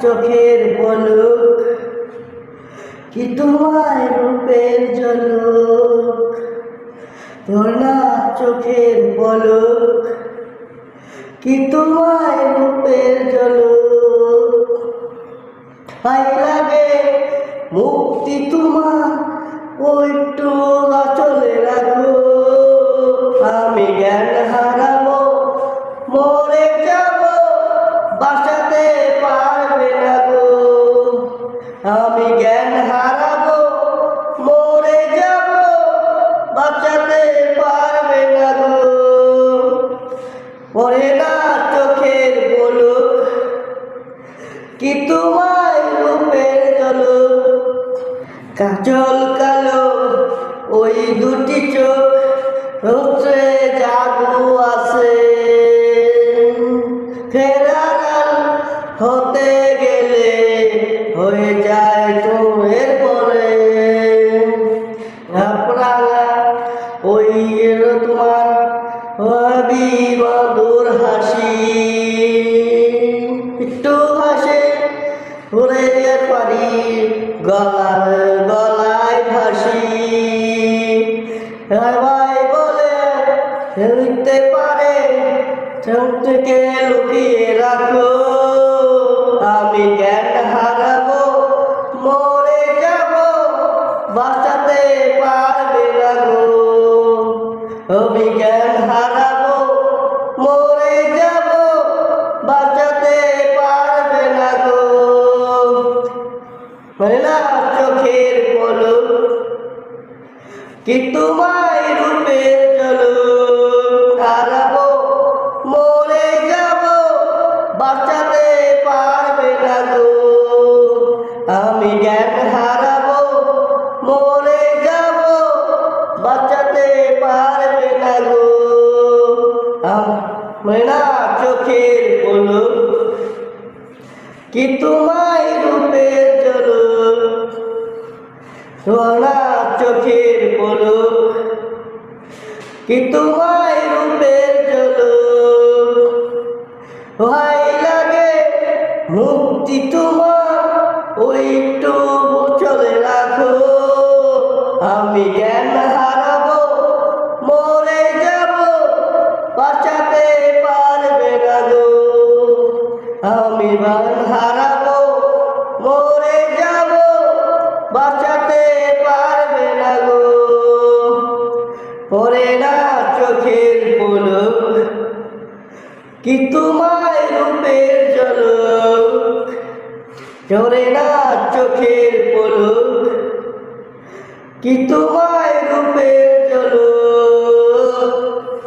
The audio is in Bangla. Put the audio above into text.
চোখের পলক, কি তোমার রূপের ঝলক। তোর না চোখের পলক, কি তোমার রূপের ঝলক। হায় লাগে মুক্তি তোমার, ওইটু চলে রাখো। আমি জ্ঞান হারাবো, মরে যাব, বাঁচাতে পারবে না গো। আমি জ্ঞান হারাবো, মরে যাব, বাঁচাতে পারবে না গো। পড়ে না চোখের পলক, কি তোমার রূপের ঝলক। কাজল কালো ওই দুটি চোখ, রৌদ্রে জাদু আছে। ফেরার হতে গেলে হয়ে যায় তোমার পরে। আপনারা ওই তোমার হবি মধুর হাসি, একটু হাসে ঘুরে পারি গলায় ফাঁসি। ভাই বলে হইতে পারে, চোখ থেকে লুকিয়ে রাখো। আমি জ্ঞান হারাবো, মরে যাব, বাঁচাতে পারবে না গো। আমি জ্ঞান হারাবো, মরে যাব, বাঁচাতে পারবে না গো। মানে না চোখের পলক, কি তোমার রূপের ঝলক। হারাবো, মরে যাব, বাঁচাতে পারবে না গো। আমি জ্ঞান হারাবো, মরে যাব, বাঁচাতে পারবে না গো। মানে না চোখের পলক, কি তোমার রূপের ঝলক। সোনা চোখের পলক, কি তোমার রূপের ঝলক। ভাই লাগে মুক্তি তোমার, ওইটু চলে রাখো। আমি জ্ঞান হারাবো, মরে যাব, বাঁচাতে পারবে না গো। আমি জ্ঞান হারাবো, মরে যাব, বাঁচাতে পারবে না গো। পড়ে না চোখের পলক, কি তোমার রূপের ঝলক। পড়ে না চোখের পলক, কি তোমার রূপের